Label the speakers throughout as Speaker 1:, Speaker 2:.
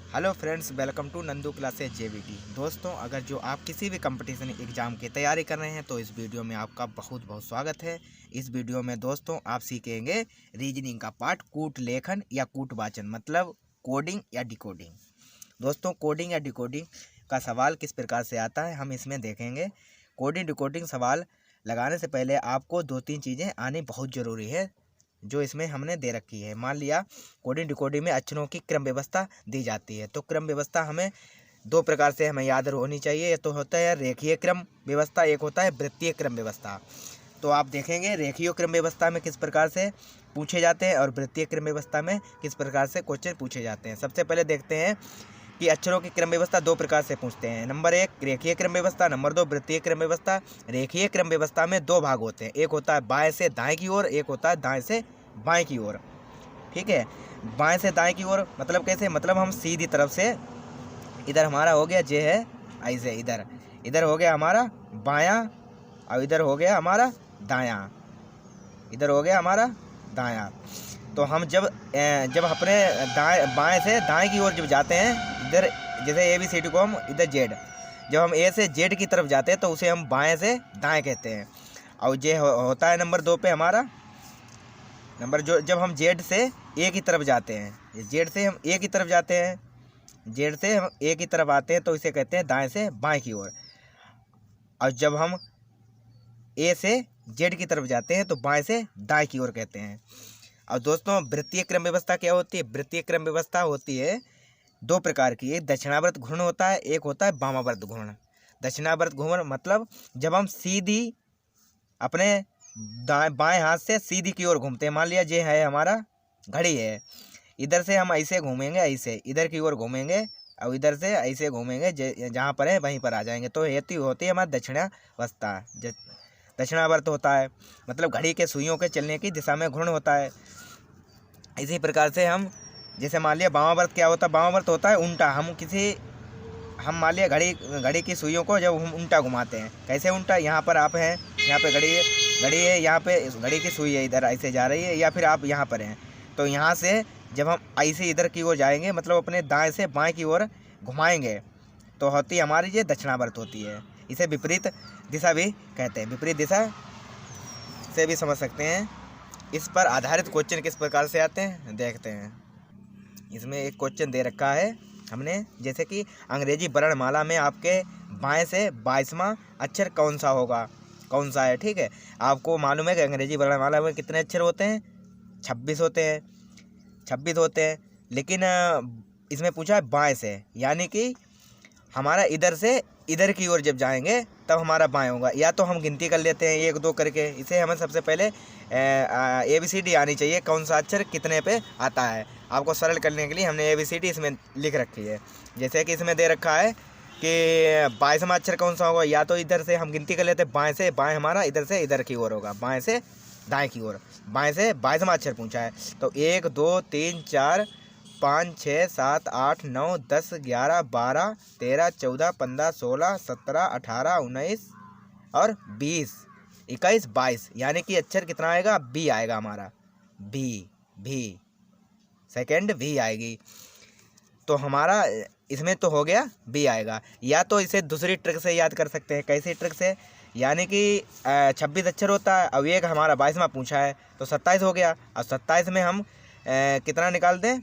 Speaker 1: Hello friends, welcome to Nandu classes JVT. दोस्तों, अगर जो आप किसी भी कंपटीशन एग्ज़ाम की तैयारी कर रहे हैं तो इस वीडियो में आपका बहुत बहुत स्वागत है। इस वीडियो में दोस्तों आप सीखेंगे रीजनिंग का पार्ट कूट लेखन या कूट वाचन, मतलब कोडिंग या डिकोडिंग। दोस्तों, कोडिंग या डिकोडिंग का सवाल किस प्रकार से आता है हम इसमें देखेंगे। कोडिंग डिकोडिंग सवाल लगाने से पहले आपको 2-3 चीज़ें आनी बहुत ज़रूरी है जो इसमें हमने दे रखी है। मान लिया कोडिंग डिकोडिंग में अक्षरों की क्रम व्यवस्था दी जाती है, तो क्रम व्यवस्था हमें 2 प्रकार से हमें याद होनी चाहिए। ये तो होता है रेखीय क्रम व्यवस्था, एक होता है वृत्तीय क्रम व्यवस्था। तो आप देखेंगे रेखीय क्रम व्यवस्था में किस प्रकार से पूछे जाते हैं और वृत्तीय क्रम व्यवस्था में किस प्रकार से क्वेश्चन पूछे जाते हैं। सबसे पहले देखते हैं कि अक्षरों की क्रम व्यवस्था 2 प्रकार से पूछते हैं। नंबर 1 रेखीय क्रम व्यवस्था, नंबर 2 वृत्तीय क्रम व्यवस्था। रेखीय क्रम व्यवस्था में 2 भाग होते हैं, एक होता है बाएं से दाएं की ओर, एक होता है दाएं से बाएं की ओर। ठीक है, बाएं से दाएं की ओर मतलब कैसे, मतलब हम सीधी तरफ से, इधर हमारा हो गया जे है ऐसे, इधर हो गया हमारा बायां और इधर हो गया हमारा दायां, इधर हो गया हमारा दायां। तो हम जब अपने बाएं से दाएं की ओर जब जाते हैं, इधर जैसे ABCD को हम इधर जेड, जब हम ए से जेड की तरफ जाते हैं तो उसे हम बाएं से दाएं कहते हैं। और जे होता है नंबर 2 पे हमारा नंबर, जो जब हम जेड से ए की तरफ जाते हैं, जेड से हम ए की तरफ जाते हैं, जेड से हम ए की तरफ आते हैं तो इसे कहते हैं दाएं से बाएं की ओर। और जब हम ए से जेड की तरफ जाते हैं तो बाएं से दाएं की ओर कहते हैं। और दोस्तों, वृत्तीय क्रम व्यवस्था क्या होती है? वृत्तीय क्रम व्यवस्था होती है 2 प्रकार की, एक दक्षिणावर्त घूर्ण होता है, एक होता है वामावर्त घूर्ण। दक्षिणावर्त घूर्ण मतलब जब हम सीधी अपने बाएं हाथ से सीधी की ओर घूमते हैं। मान लिया ये है हमारा घड़ी है, इधर से हम ऐसे घूमेंगे, ऐसे इधर की ओर घूमेंगे और इधर से ऐसे घूमेंगे, जहाँ पर है वहीं पर आ जाएंगे, तो ये होती है हमारा दक्षिणावस्था। दक्षिणावर्त होता है मतलब घड़ी के सुइयों के चलने की दिशा में घूर्ण होता है। इसी प्रकार से हम जैसे मान लिया वामावर्त क्या होता है? वामावर्त होता है उल्टा। हम मान लिया घड़ी की सुइयों को जब हम उल्टा घुमाते हैं। कैसे उल्टा? यहाँ पर आप हैं, यहाँ पे घड़ी है, यहाँ पे घड़ी की सुई है, इधर ऐसे जा रही है, या फिर आप यहाँ पर हैं, तो यहाँ से जब हम ऐसे इधर की ओर जाएंगे, मतलब अपने दाएं से बाएं की ओर घुमाएंगे, तो होती है हमारी ये दक्षिणावर्त होती है। इसे विपरीत दिशा भी कहते हैं, विपरीत दिशा से भी समझ सकते हैं। इस पर आधारित क्वेश्चन किस प्रकार से आते हैं देखते हैं। इसमें एक क्वेश्चन दे रखा है हमने, जैसे कि अंग्रेजी वर्णमाला में आपके बाएं से 22वां अक्षर कौन सा होगा, कौन सा है। ठीक है, आपको मालूम है कि अंग्रेजी वर्णमाला में कितने अक्षर होते हैं? 26 होते हैं, 26 होते हैं। लेकिन इसमें पूछा है बाएं से, यानी कि हमारा इधर से इधर की ओर जब जाएंगे तब हमारा बाएं होगा। या तो हम गिनती कर लेते हैं 1-2 करके, इसे हमें सबसे पहले ABCD आनी चाहिए, कौन सा अक्षर कितने पे आता है। आपको सरल करने के लिए हमने ABCD इसमें लिख रखी है। जैसे कि इसमें दे रखा है कि 22वां अक्षर कौन सा होगा, या तो इधर से हम गिनती कर लेते हैं बाएं से, बाएं हमारा इधर से इधर की ओर होगा, बाएं से दाएं की ओर। बाएं से 22वां अक्षर पूछा है, तो 1 2 3 4 5 6 7 8 9 10 11 12 13 14 15 16 17 18 19 और 20 21 22, यानी कि अक्षर कितना आएगा? बी आएगा हमारा, भी सेकंड भी आएगी। तो हमारा इसमें तो हो गया बी आएगा। या तो इसे दूसरी ट्रिक से याद कर सकते हैं। कैसी ट्रिक से? यानी कि 26 अक्षर होता है, अब एक हमारा 22वां पूछा है तो 27 हो गया। और 27 में हम कितना निकाल दें?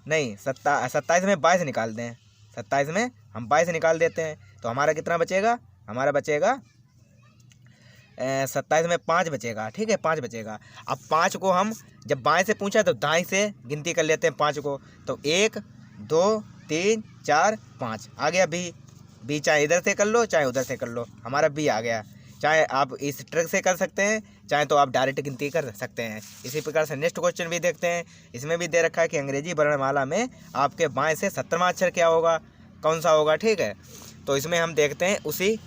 Speaker 1: नहीं, 27 में 22 निकाल दें, 27 में हम 22 निकाल देते हैं, तो हमारा कितना बचेगा? हमारा बचेगा 27 में 5 बचेगा। ठीक है, 5 बचेगा। अब 5 को हम जब बाएं से पूछा तो दाएं से गिनती कर लेते हैं 5 को, तो 1 2 3 4 5 आ गया बी। चाहे इधर से कर लो चाहे उधर से कर लो, हमारा बी आ गया। चाहे आप इस ट्रिक से कर सकते हैं, चाहे तो आप डायरेक्ट गिनती कर सकते हैं। इसी प्रकार से नेक्स्ट क्वेश्चन भी देखते हैं। इसमें भी दे रखा है कि अंग्रेजी वर्णमाला में आपके बाएं से 17वां अक्षर क्या होगा, कौन सा होगा। ठीक है, तो इसमें हम देखते हैं उसी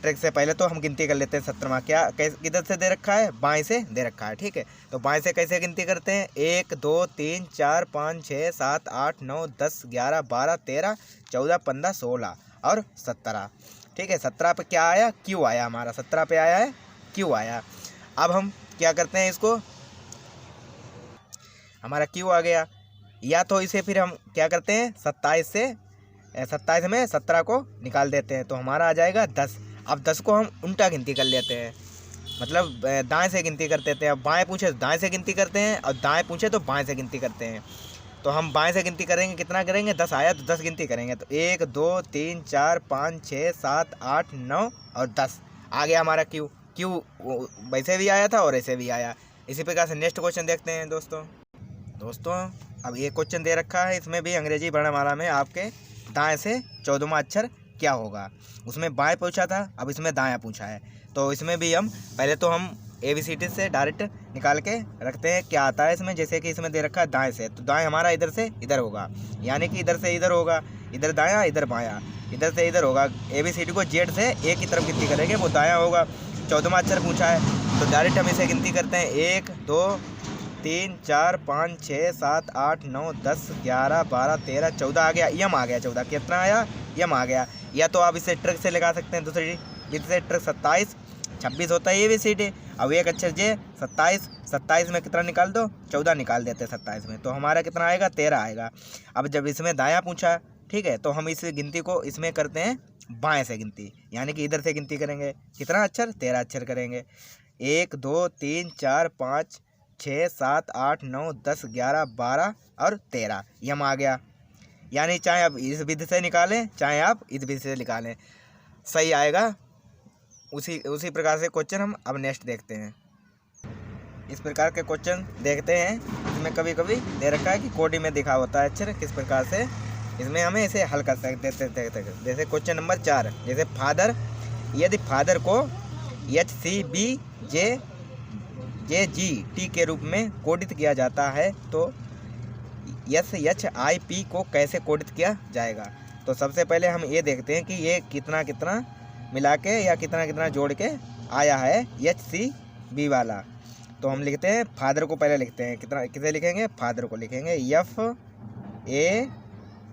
Speaker 1: ट्रिक से। पहले तो हम गिनती कर लेते हैं 17वां क्या किधर से दे रखा है? बाएं से दे रखा है। ठीक है, तो बाएं से कैसे गिनती करते हैं? 1 2 3 4 5 6 7 8 9 10 11 12 13 14 15 16 और 17। ठीक है, 17 पे क्या आया? क्यू आया हमारा, 17 पे आया है क्यू आया। अब हम क्या करते हैं, इसको हमारा क्यू आ गया। या तो इसे फिर हम क्या करते हैं 27 में 17 को निकाल देते हैं तो हमारा आ जाएगा 10। अब 10 को हम उल्टा गिनती कर लेते हैं, मतलब दाएं से गिनती करते थे। अब बाएं पूछे तो दाएं से गिनती करते हैं और दाएं पूछे तो बाएं से गिनती करते हैं। तो हम बाएं से गिनती करेंगे, कितना करेंगे 10 आया तो 10 गिनती करेंगे तो 1 2 3 4 5 6 7 8 9 और 10 आ गया हमारा क्यू। क्यू वैसे भी आया था और ऐसे भी आया। इसी प्रकार से नेक्स्ट क्वेश्चन देखते हैं दोस्तों अब ये क्वेश्चन दे रखा है, इसमें भी अंग्रेजी वर्णमाला में आपके दाएं से 14वां अक्षर क्या होगा। उसमें बाएं पूछा था, अब इसमें दायां पूछा है। तो इसमें भी हम पहले तो हम ABCD से डायरेक्ट निकाल के रखते हैं क्या आता है इसमें। जैसे कि इसमें दे रखा है दाएं से, तो दाएं हमारा इधर से इधर होगा, यानी कि इधर से इधर होगा, इधर दायां इधर बायां, इधर से इधर होगा। ABCD को Z से एक ही तरफ गिनती करेंगे, वो दायां होगा। 14वां अक्षर पूछा है तो डायरेक्ट हम इसे गिनती करते हैं 1 2 3 4 5 6 7 8 9 10 11 12 13 14 आ गया, यम आ गया 14। कितना आया, यम आ गया। या तो आप इसे ट्रिक से लगा सकते हैं, दूसरी जिससे ट्रिक 27 26 होता है ABCD। अब एक अक्षर J 27 में कितना निकाल दो 14 निकाल देते हैं 27 में, तो हमारा कितना आएगा 13 आएगा। अब जब इसमें दायां पूछा, ठीक है, तो हम इस गिनती को इसमें करते हैं बाएं से गिनती, यानी कि इधर से गिनती करेंगे। कितना अक्षर 13 अक्षर करेंगे। 1 2 3 4 5 6 7 8 9 10 11 12 और 13 यम आ गया। यानी चाहे आप इस विधि से निकालें चाहे आप इस विधि से निकालें, सही आएगा। उसी प्रकार से क्वेश्चन हम अब नेक्स्ट देखते हैं। इस प्रकार के क्वेश्चन देखते हैं, इसमें कभी कभी दे रखा है कि कोडी में दिखा होता है अक्षर, किस प्रकार से इसमें हमें इसे हल कर सकते। जैसे क्वेश्चन नंबर 4, जैसे फादर, यदि फादर को HCBJJGT के रूप में कोडित किया जाता है तो SHIP को कैसे कोडित किया जाएगा। तो सबसे पहले हम ये देखते हैं कि ये कितना कितना मिला के या कितना कितना जोड़ के आया है HCB वाला। तो हम लिखते हैं फादर को पहले लिखते हैं, कितना किसे लिखेंगे, फादर को लिखेंगे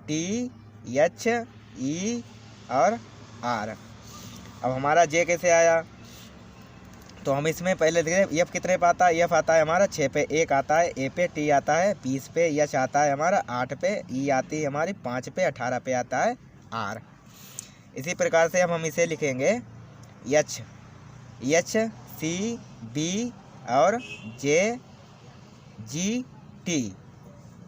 Speaker 1: FATHE और R। अब हमारा J कैसे आया, तो हम इसमें पहले लिखें F कितने पे आता है, F आता है हमारा 6 पे, 1 आता है, A पे, T आता है 20 पे, H आता है हमारा 8 पे, E आती है हमारी 5 पे, 18 पे आता है R। इसी प्रकार से हम इसे लिखेंगे HCB और JGT।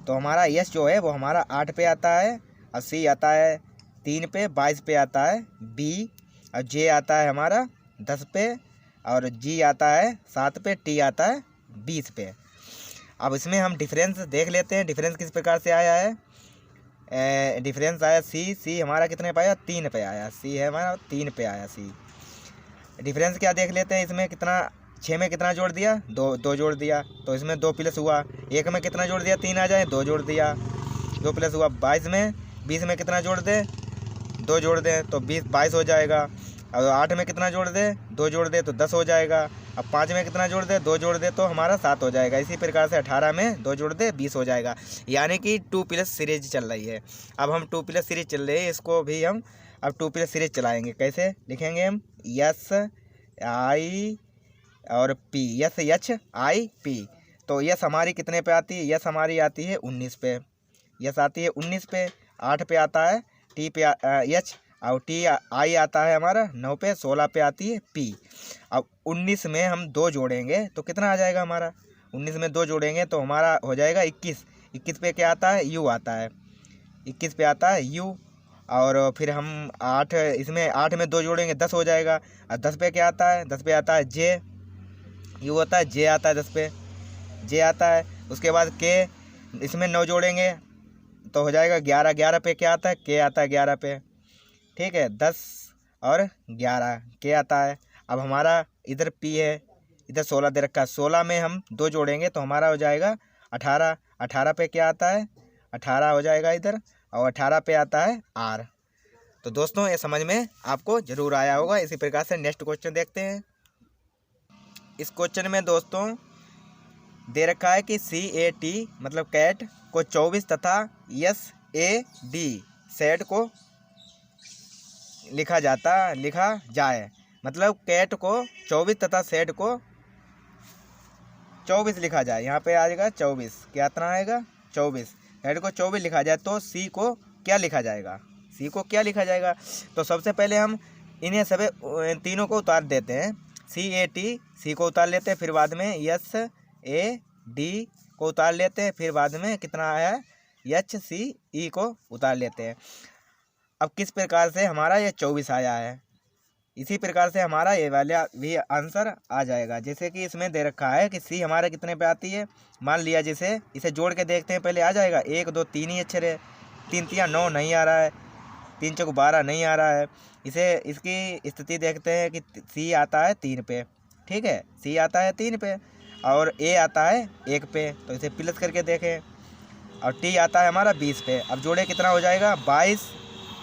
Speaker 1: तो हमारा H जो है वो हमारा 8 पे आता है और C आता है 3 पे, 22 पे आता है B, और J आता है हमारा 10 पे और G आता है 7 पे, T आता है 20 पे। अब इसमें हम डिफरेंस देख लेते हैं, डिफरेंस किस प्रकार से आया है। डिफरेंस आया C हमारा कितने पे आया, 3 पे आया, C है हमारा 3 पे आया C। डिफरेंस क्या देख लेते हैं, इसमें कितना 6 में कितना जोड़ दिया, 2 जोड़ दिया, तो इसमें 2 प्लस हुआ। 1 में कितना जोड़ दिया, 3 आ जाए, 2 जोड़ दिया, 2 प्लस हुआ। 22 में कितना जोड़ दे, 2 जोड़ दे तो 22 हो जाएगा। अब 8 में कितना जोड़ दे, 2 जोड़ दे तो 10 हो जाएगा। अब 5 में कितना जोड़ दे, 2 जोड़ दे तो हमारा 7 हो जाएगा। इसी प्रकार से 18 में 2 जोड़ दे 20 हो जाएगा, यानी कि 2 प्लस सीरीज चल रही है। अब हम 2 प्लस सीरीज चल रही है, इसको भी हम अब 2 प्लस सीरीज चलाएंगे। कैसे लिखेंगे हम, SI और P, SHIP। तो यस हमारी कितने पे आती है, यस हमारी आती है 19 पे, यस आती है 19 पे। 8 पे आता है T पे H और TI आता है हमारा 9 पे, 16 पे आती है P। अब 19 में हम 2 जोड़ेंगे तो कितना आ जाएगा हमारा, 19 में 2 जोड़ेंगे तो हमारा हो जाएगा 21। 21 पे क्या आता है, U आता है, 21 पे आता है U। और फिर हम 8 इसमें 8 में 2 जोड़ेंगे 10 हो जाएगा। और 10 पे क्या आता है, 10 पे आता है J, U होता है J आता है, 10 पे J आता है। उसके बाद K, इसमें 9 जोड़ेंगे तो हो जाएगा 11। 11 पे क्या आता है, K आता है 11 पे, ठीक है। 10 और 11 K आता है। अब हमारा इधर P है, इधर 16 दे रखा है, 16 में हम 2 जोड़ेंगे तो हमारा हो जाएगा 18। 18 पे क्या आता है, 18 हो जाएगा इधर, और 18 पे आता है R। तो दोस्तों ये समझ में आपको ज़रूर आया होगा। इसी प्रकार से नेक्स्ट क्वेश्चन देखते हैं। इस क्वेश्चन में दोस्तों दे रखा है कि CAT मतलब कैट को 24 तथा SAD सेट को लिखा जाए। मतलब कैट को 24 तथा सेट को 24 लिखा जाए। यहाँ पे आएगा 24, क्या इतना आएगा 24। हेड को 24 लिखा जाए तो सी को क्या लिखा जाएगा, सी को क्या लिखा जाएगा। तो सबसे पहले हम इन्हें सभी तीनों को उतार देते हैं। CAT सी को उतार लेते हैं, फिर बाद में SAD को उतार लेते हैं, फिर बाद में कितना आया है HCE को उतार लेते हैं। अब किस प्रकार से हमारा ये 24 आया है, इसी प्रकार से हमारा ये वाला भी आंसर आ जाएगा। जैसे कि इसमें दे रखा है कि सी हमारे कितने पे आती है, मान लिया जैसे इसे जोड़ के देखते हैं, पहले आ जाएगा 1 2 3 ही अक्षर है, 3 3 9 नहीं आ रहा है, 3 4 12 नहीं आ रहा है। इसे इसकी स्थिति देखते हैं कि सी आता है 3 पे, ठीक है, सी आता है 3 पे और ए आता है 1 पे, तो इसे प्लस करके देखें, और टी आता है हमारा 20 पे। अब जोड़े कितना हो जाएगा 22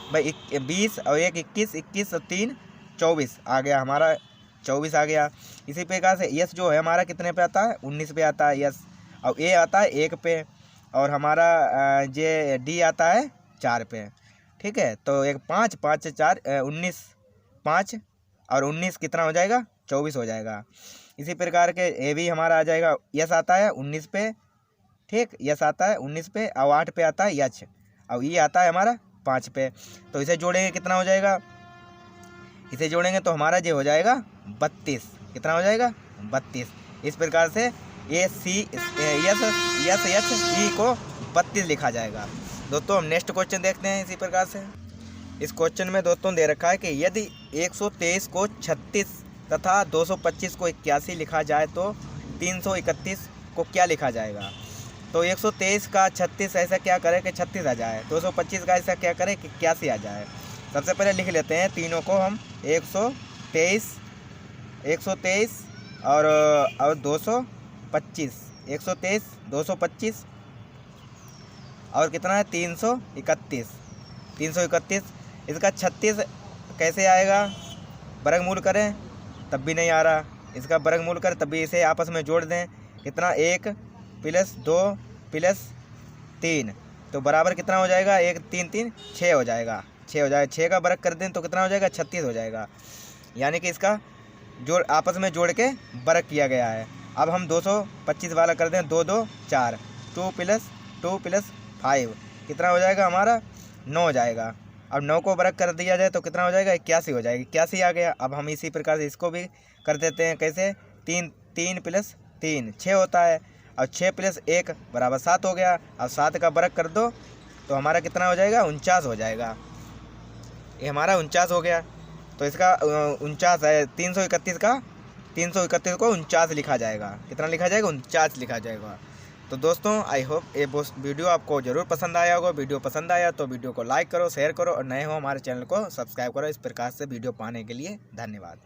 Speaker 1: भाई 20 और 1 21, 21 और 3 24 आ गया हमारा, 24 आ गया। इसी प्रकार से यस जो है हमारा कितने पे आता है 19 पे आता है यस, और ए आता है 1 पे, और हमारा जे डी आता है 4 पे, ठीक है। तो 1 5 5 4 19, 5 और 19 कितना हो जाएगा 24 हो जाएगा। इसी प्रकार के ए भी हमारा आ जाएगा, यस आता है 19 पे, ठीक, यस आता है 19 पे, और 8 पे आता है यच, और ई आता है हमारा 5 पे। तो इसे जोड़ेंगे कितना हो जाएगा, इसे जोड़ेंगे तो हमारा ये हो जाएगा 32, कितना हो जाएगा 32। इस प्रकार से SCE को 32 लिखा जाएगा। दोस्तों हम नेक्स्ट क्वेश्चन देखते हैं। इसी प्रकार से इस क्वेश्चन में दोस्तों दे रखा है कि यदि 123 को 36 तथा 225 को 81 लिखा जाए तो 331 को क्या लिखा जाएगा। तो 123 का 36 ऐसा क्या करे कि 36 आ जाए, 225 का ऐसा क्या करे कि 81 आ जाए। सबसे पहले लिख लेते हैं तीनों को हम, 123 और 225, 123 225 और कितना है 331। इसका 36 कैसे आएगा, वर्गमूल करें तब भी नहीं आ रहा, इसका वर्गमूल करें तब भी इसे आपस में जोड़ दें, कितना 1 + 2 + 3 तो बराबर कितना हो जाएगा 1 3 3 6 हो जाएगा, 6 हो जाएगा। 6 का वर्ग कर दें तो कितना हो जाएगा 36 हो जाएगा, यानी कि इसका जोड़ आपस में जोड़ के वर्ग किया गया है। अब हम 225 वाला कर दें, 2 2 4, 2 + 2 + 5 कितना हो जाएगा हमारा 9 हो जाएगा। अब 9 को वर्ग कर दिया जाए तो कितना हो जाएगा 81 हो जाएगी, 81 आ गया। अब हम इसी प्रकार से इसको भी कर देते हैं, कैसे 3 3 + 3 6 होता है, और 6 + 1 = 7 हो गया। अब 7 का वर्ग कर दो तो हमारा कितना हो जाएगा 49 हो जाएगा, ये हमारा 49 हो गया। तो इसका 49 है, 331 को 49 लिखा जाएगा, कितना लिखा जाएगा 49 लिखा जाएगा। तो दोस्तों आई होप ये वीडियो आपको ज़रूर पसंद आया होगा। वीडियो पसंद आया तो वीडियो को लाइक करो, शेयर करो, और नए हो हमारे चैनल को सब्सक्राइब करो। इस प्रकार से वीडियो पाने के लिए धन्यवाद।